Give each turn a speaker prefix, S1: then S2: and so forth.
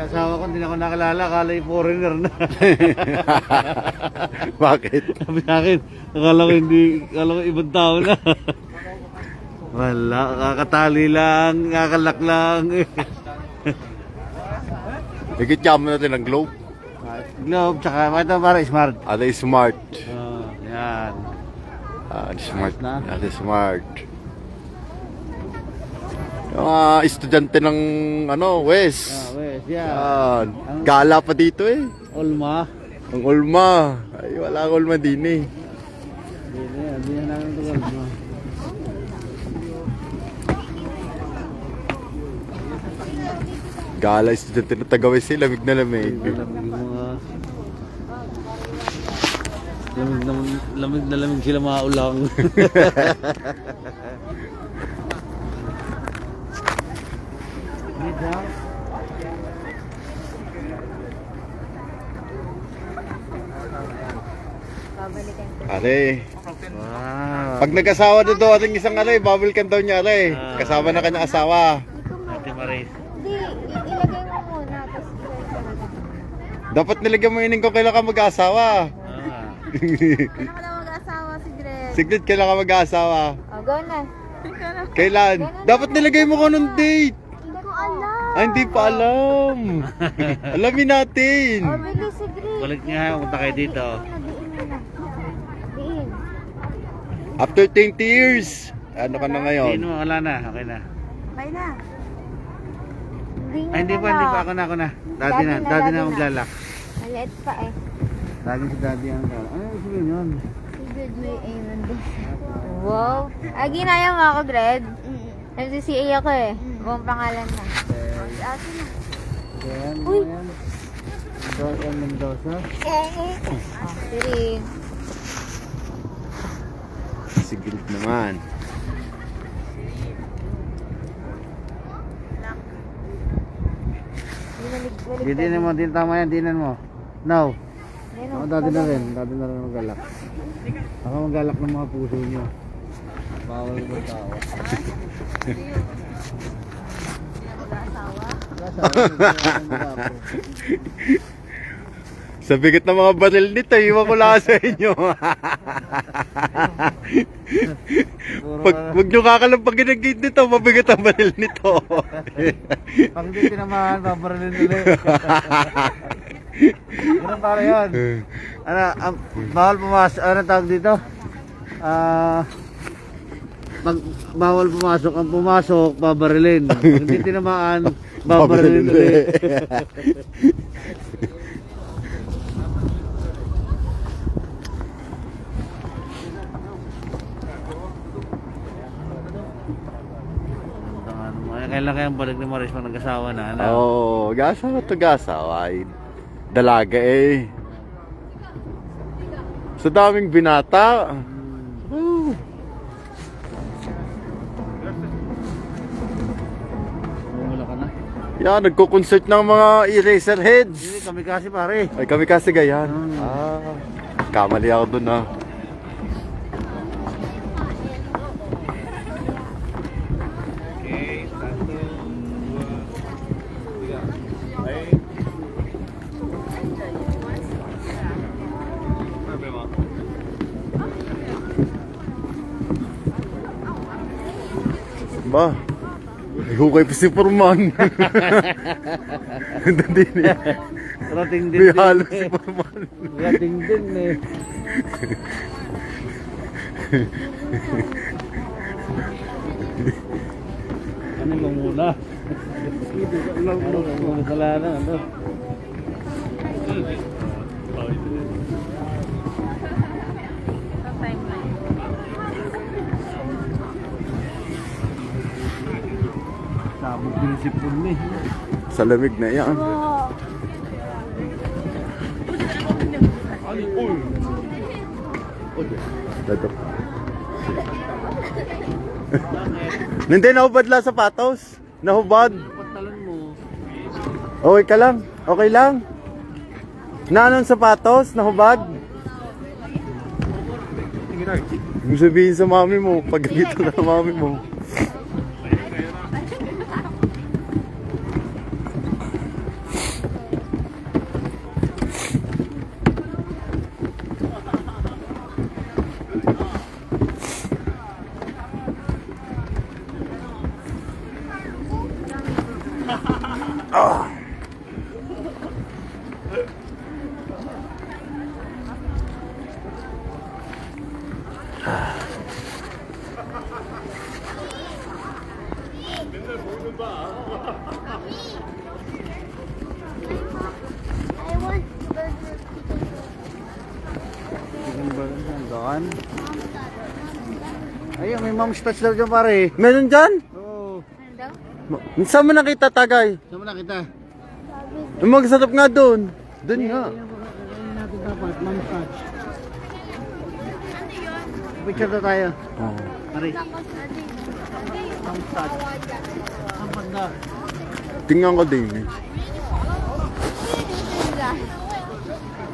S1: asawa ko hindi na ako nakalala, akala yung foreigner na.
S2: Bakit?
S1: Sabi sa akin, akala ko ibang tao na. Wala, kakatali lang, kakalak lang.
S2: Ikitya mo natin ang globe.
S1: Globe, tsaka ito para smart.
S2: Ada smart.
S1: Yan.
S2: Smart
S1: na.
S2: Ada smart. Yung mga estudyante ng West.
S1: West, yan.
S2: Yan. Gala pa dito eh.
S1: Olma.
S2: Ang Ulma. Ay, wala ang Ulma din eh.
S1: Hindi na namin ito Olma.
S2: Gala estudyante ng Taga-West eh. Lamig na lamig.
S1: Lamig na lamig sila maulang.
S2: Are.
S1: Wow.
S2: Pag nag-asawa na daw ating isang babalikan daw niya kasama na kanyang asawa.
S1: Ate Maris.
S3: Hindi, ilagay mo muna, tapos ilagay ka na.
S2: Dapat nilagyan mo ining kung kailan ka mag-asawa.
S3: Kailan ka na mag-asawa si Dred?
S2: Siglit kailan ka mag-asawa.
S3: Oh, go na.
S2: Kailan? Dapat nilagay mo ko ng date.
S3: Hindi ko alam.
S2: Ay, hindi pa alam. Alamin natin.
S3: Oh, bilis si Dred.
S1: Balik nga, punta kayo dito.
S3: Diin na. Diin.
S2: After 20 years. Ano ka na
S1: Hindi
S2: ngayon?
S1: naman, wala na, okay na.
S3: Okay na.
S1: Ay, hindi pa, ako na. Daddy na ang maglalak.
S3: Maliit pa eh.
S1: Lagi si daddy ang maglalak. Ano yung sabihin yun?
S3: Si Dred may aim din. Wow. Ginaya mo ako, Dred. MCCA ako eh. Buong pangalan na. Si ate na.
S1: Yan,
S3: Uy.
S1: yan. Mendoza, Mendoza.
S3: Si Rin.
S2: Siglit naman.
S1: Dinan mo, din tama yan, dinan mo. Now.
S3: Ayun,
S1: Ako daddy na rin maglalak. Ako maglalak ng mga puso nyo. Bawal mo tao.
S2: Sa bigat ng mga baril nito, iwan ko lang sa inyo. Wag nyo kakalampagin ang gate nito, mabigat ang baril nito.
S1: Pag hindi tinamaan, paparilin ulit. Ganun para yun. Bawal pumasok, ano tawag dito? Bawal pumasok, ang pumasok, babarilin. Pag hindi tinamaan, babarilin ulit. Kailan kayang balik ni Maris pag nag-asawa na?
S2: Oo, gasawa to gasawa. Dalaga eh. Sa daming binata.
S1: Wala ka na?
S2: Yan, nagko-concert ng mga eraser heads.
S1: Hindi, kami kasi pare.
S2: Ay, kami kasi gayan. Kamali ako dun Ba? Ay, hukay pa si Purman. Hindi niya.
S1: Rating din
S2: May halo si Purman.
S1: Rating din eh. Ano ba muna? Ano ba muna sa lana? Ano? Sabog din si Purman eh.
S2: Sa lamig na yan. Dato. Hindi, nahubad lang sapatos. Nahubad.
S1: Pantalon mo.
S2: Okay ka lang? Okay lang? Nanon sapatos? Nahubad? Yung sabihin sa mami mo, pag dito na mami mo.
S4: I want burger.
S1: Chicken burger yan, doon. Ayun, may mom's touch daw dyan pare.
S2: Meron dyan?
S1: Oo.
S3: Ano daw?
S2: Saan mo nakita, Tagay?
S1: Saan mo nakita?
S2: Yung mag-sarap nga doon. Doon nga.
S1: natin dapat, mom's touch. Picture na tayo.
S2: Oo.
S1: Pare. Mom's touch. Ang banda.
S2: Tingnan ko din eh.